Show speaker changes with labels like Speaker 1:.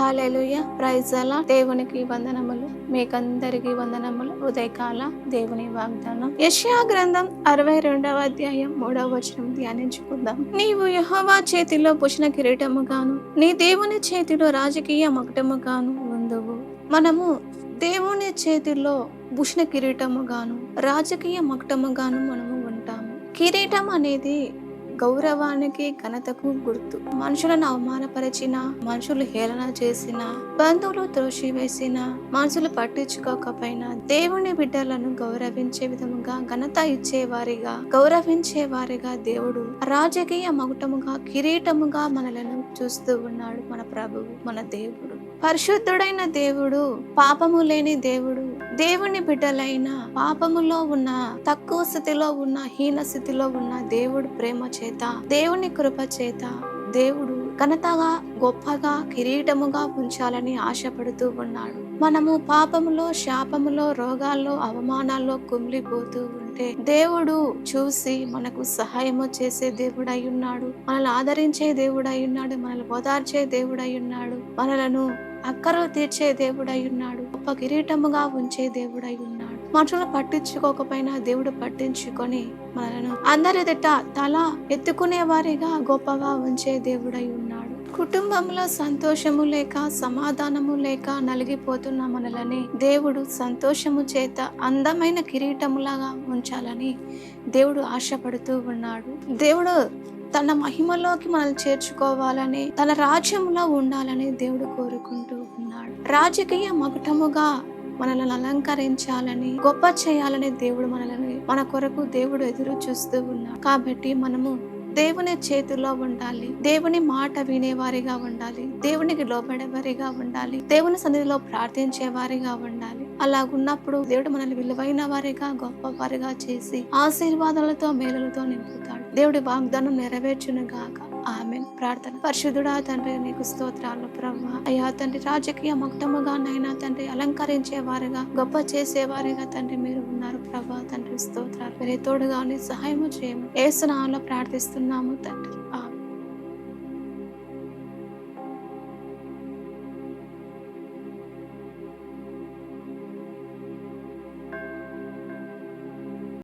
Speaker 1: హల్లెలూయా, praise అలా. దేవునికి వందనములు, మీకందరికి వందనములు. ఉదయకాల దేవుని వాగ్దానం యెషయా గ్రంథం 62వ అధ్యాయం 3వ వచనం ధ్యానించుకుందాం. నీవు యెహోవా చేతిలో భూషణ కిరీటముగాను, నీ దేవుని చేతిలో రాజకీయ మకుటముగాను ఉందువు. మనము దేవుని చేతిలో భూషణ కిరీటముగాను, రాజకీయ మకుటముగాను మనము ఉంటాము. కిరీటం అనేది గౌరవానికి, ఘనతకు గుర్తు. మనుషులను అవమానపరిచిన, మనుషులు హేళన చేసిన, బంధువులు త్రోసివేసిన, మనుషులు పట్టించుకోకపోయినా దేవుని బిడ్డలను గౌరవించే విధముగా, ఘనత ఇచ్చేవారిగా, గౌరవించేవారిగా దేవుడు రాజకీయ మకుటముగా, కిరీటముగా మనలను చూస్తూ ఉన్నాడు. మన ప్రభువు, మన దేవుడు పరిశుద్ధుడైన దేవుడు, పాపము లేని దేవుడు. దేవుని బిడ్డలైన పాపములో ఉన్న, తక్కువ స్థితిలో ఉన్న, హీన స్థితిలో ఉన్న దేవుడు ప్రేమ చేత, దేవుని కృప చేత దేవుడు ఘనతగా, గొప్పగా, కిరీటముగా ఉంచాలని ఆశపడుతూ ఉన్నాడు. మనము పాపములో, శాపములో, రోగాల్లో, అవమానాల్లో కుమిలిపోతూ ఉంటే దేవుడు చూసి మనకు సహాయము చేసే దేవుడై ఉన్నాడు. మనల్ని ఆదరించే దేవుడై ఉన్నాడు. మనల్ని ఓదార్చే దేవుడై ఉన్నాడు. మనలను అక్కరు తీర్చే దేవుడై ఉన్నాడు. గొప్ప కిరీటముగా ఉంచే దేవుడై ఉన్నాడు. మనుషులు పట్టించుకోకపోయినా దేవుడు పట్టించుకొని మనలను అందరి ఎదుట తల ఎత్తుకునే వారిగా, గొప్పగా ఉంచే దేవుడై ఉన్నాడు. కుటుంబంలో సంతోషము లేక, సమాధానము లేక నలిగిపోతున్న మనలని దేవుడు సంతోషము చేత అందమైన కిరీటములాగా ఉంచాలని దేవుడు ఆశపడుతూ ఉన్నాడు. దేవుడు తన మహిమలోకి మనల్ని చేర్చుకోవాలని, తన రాజ్యంలో ఉండాలని దేవుడు కోరుకుంటూ ఉన్నాడు. రాజకీయ మకుటముగా మనల్ని అలంకరించాలని, గొప్ప చేయాలని దేవుడు మన కొరకు దేవుడు ఎదురు చూస్తూ ఉన్నాడు. కాబట్టి మనము దేవుని చేతిలో ఉండాలి. దేవుని మాట వినేవారిగా ఉండాలి. దేవునికి లోబడేవారిగా ఉండాలి. దేవుని సన్నిధిలో ప్రార్థించే వారిగా ఉండాలి. అలాగున్నప్పుడు దేవుడు మనల్ని విలువైన వారిగా, గొప్ప వారిగా చేసి ఆశీర్వాదాలతో, మేలులతో నింపుతాడు. దేవుడి వాగ్దానం నెరవేర్చును గాక. ఆమేన్. ప్రార్థన. పరిశుద్ధుడా తండ్రి, నీకు స్తోత్రాలు ప్రభువా. అయ్యా తండ్రి, రాజకీయ మకుటముగా నైనా తండ్రి అలంకరించే వారిగా, గొప్ప చేసేవారిగా తండ్రి మీరు ఉన్నారు ప్రభా. తండ్రి స్తోత్రాలు. మీరే తోడుగా సహాయము చేయము. యేసు నామములో ప్రార్థిస్తున్నాము తండ్రి.